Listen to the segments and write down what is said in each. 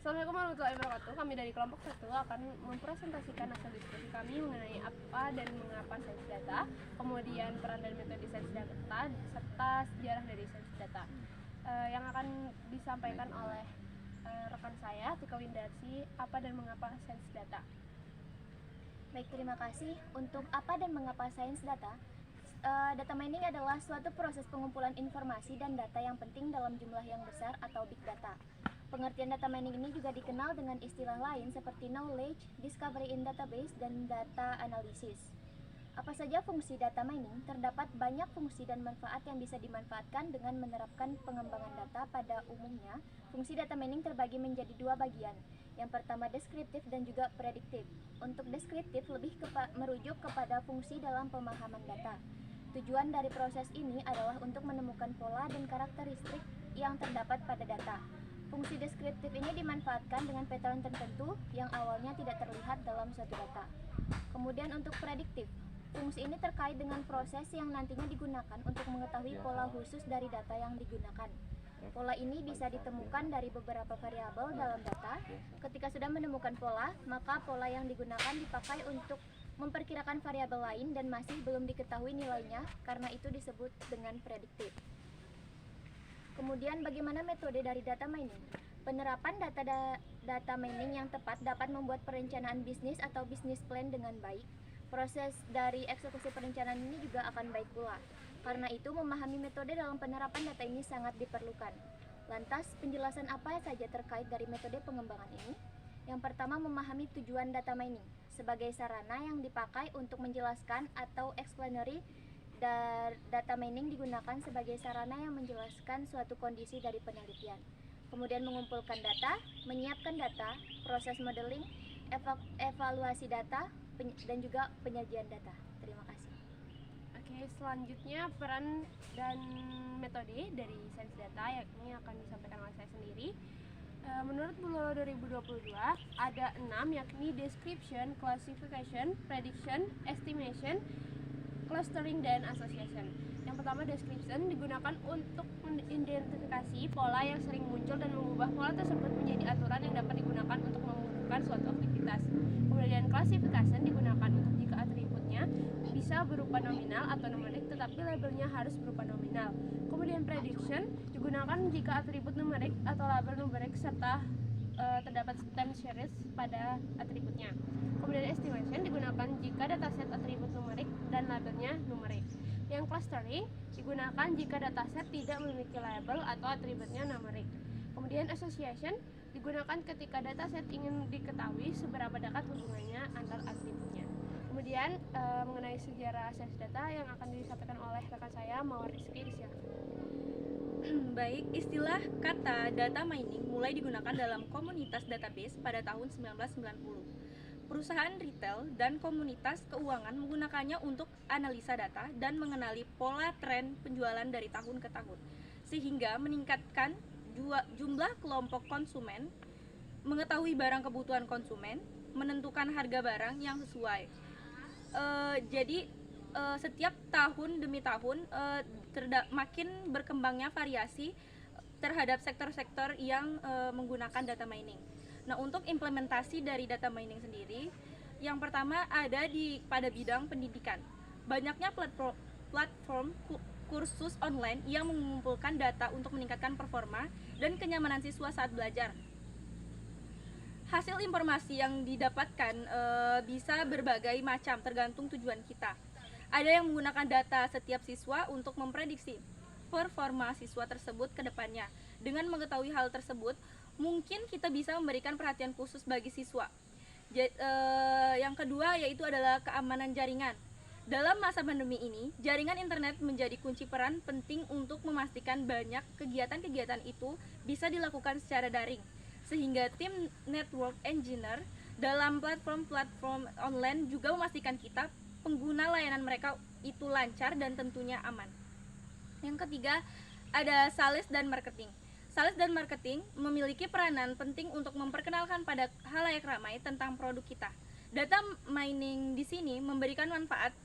Assalamualaikum warahmatullahi wabarakatuh. Kami dari kelompok 1 akan mempresentasikan hasil diskusi kami mengenai apa dan mengapa sains data, kemudian peran dan metode sains data, serta sejarah dari sains data. Yang akan disampaikan oleh rekan saya, Tika Windarsi, apa dan mengapa sains data. Baik, terima kasih. Untuk apa dan mengapa sains data? Data mining adalah suatu proses pengumpulan informasi dan data yang penting dalam jumlah yang besar atau big data. Pengertian data mining ini juga dikenal dengan istilah lain seperti knowledge, discovery in database, dan data analysis. Apa saja fungsi data mining? Terdapat banyak fungsi dan manfaat yang bisa dimanfaatkan dengan menerapkan pengembangan data. Pada umumnya, fungsi data mining terbagi menjadi dua bagian. Yang pertama deskriptif dan juga prediktif. Untuk deskriptif lebih merujuk kepada fungsi dalam pemahaman data. Tujuan dari proses ini adalah untuk menemukan pola dan karakteristik yang terdapat pada data. Fungsi deskriptif ini dimanfaatkan dengan pattern tertentu yang awalnya tidak terlihat dalam suatu data. Kemudian untuk prediktif, fungsi ini terkait dengan proses yang nantinya digunakan untuk mengetahui pola khusus dari data yang digunakan. Pola ini bisa ditemukan dari beberapa variabel dalam data. Ketika sudah menemukan pola, maka pola yang digunakan dipakai untuk memperkirakan variabel lain dan masih belum diketahui nilainya, karena itu disebut dengan prediktif. Kemudian bagaimana metode dari data mining? Penerapan data mining yang tepat dapat membuat perencanaan bisnis atau bisnis plan dengan baik. Proses dari eksekusi perencanaan ini juga akan baik pula. Karena itu, memahami metode dalam penerapan data ini sangat diperlukan. Lantas, penjelasan apa saja terkait dari metode pengembangan ini? Yang pertama, memahami tujuan data mining sebagai sarana yang dipakai untuk menjelaskan atau explanatory. Data mining digunakan sebagai sarana yang menjelaskan suatu kondisi dari penelitian. Kemudian mengumpulkan data, menyiapkan data, proses modeling, evaluasi data, dan juga penyajian data. Terima kasih. Oke, selanjutnya peran dan metode dari sains data, yakni akan disampaikan oleh saya sendiri. Menurut Bulog 2022 ada 6, yakni description, classification, prediction, estimation, clustering, dan association. Yang pertama, description digunakan untuk mengidentifikasi pola yang sering muncul dan mengubah pola tersebut menjadi aturan yang dapat digunakan untuk memudahkan suatu aktivitas. Kemudian classification digunakan untuk jika atributnya bisa berupa nominal atau numerik tetapi labelnya harus berupa nominal. Kemudian prediction digunakan jika atribut numerik atau label numerik serta terdapat time series pada atributnya. Kemudian estimation digunakan jika dataset atribut numerik dan labelnya numerik. Yang clustering digunakan jika dataset tidak memiliki label atau atributnya numerik. Kemudian association digunakan ketika dataset ingin diketahui seberapa dekat hubungannya antar atributnya. Kemudian mengenai sejarah sains data yang akan disampaikan oleh rekan saya, Mawar Rizky, disilakan. Baik, istilah kata data mining mulai digunakan dalam komunitas database pada tahun 1990. Perusahaan retail dan komunitas keuangan menggunakannya untuk analisa data dan mengenali pola tren penjualan dari tahun ke tahun, sehingga meningkatkan jumlah kelompok konsumen, mengetahui barang kebutuhan konsumen, menentukan harga barang yang sesuai. Jadi setiap tahun demi tahun makin berkembangnya variasi terhadap sektor-sektor yang menggunakan data mining. Nah, untuk implementasi dari data mining sendiri, yang pertama ada pada bidang pendidikan. Banyaknya platform kursus online yang mengumpulkan data untuk meningkatkan performa dan kenyamanan siswa saat belajar. Hasil informasi yang didapatkan bisa berbagai macam tergantung tujuan kita. Ada yang menggunakan data setiap siswa untuk memprediksi performa siswa tersebut ke depannya. Dengan mengetahui hal tersebut, mungkin kita bisa memberikan perhatian khusus bagi siswa. Yang kedua yaitu adalah keamanan jaringan. Dalam masa pandemi ini, jaringan internet menjadi kunci peran penting untuk memastikan banyak kegiatan-kegiatan itu bisa dilakukan secara daring. Sehingga tim network engineer dalam platform-platform online juga memastikan kita pengguna layanan mereka itu lancar dan tentunya aman. Yang ketiga, ada sales dan marketing. Sales dan marketing memiliki peranan penting untuk memperkenalkan pada khalayak ramai tentang produk kita. Data mining di sini memberikan manfaat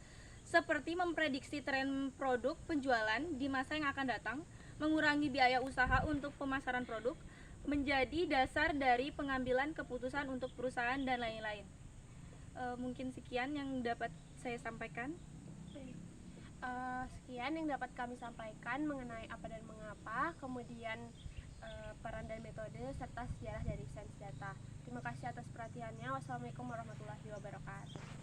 seperti memprediksi tren produk penjualan di masa yang akan datang, mengurangi biaya usaha untuk pemasaran produk, menjadi dasar dari pengambilan keputusan untuk perusahaan dan lain-lain. Mungkin sekian yang dapat saya sampaikan. Sekian yang dapat kami sampaikan mengenai apa dan mengapa, kemudian peran dan metode, serta sejarah dari sains data. Terima kasih atas perhatiannya. Wassalamualaikum warahmatullahi wabarakatuh.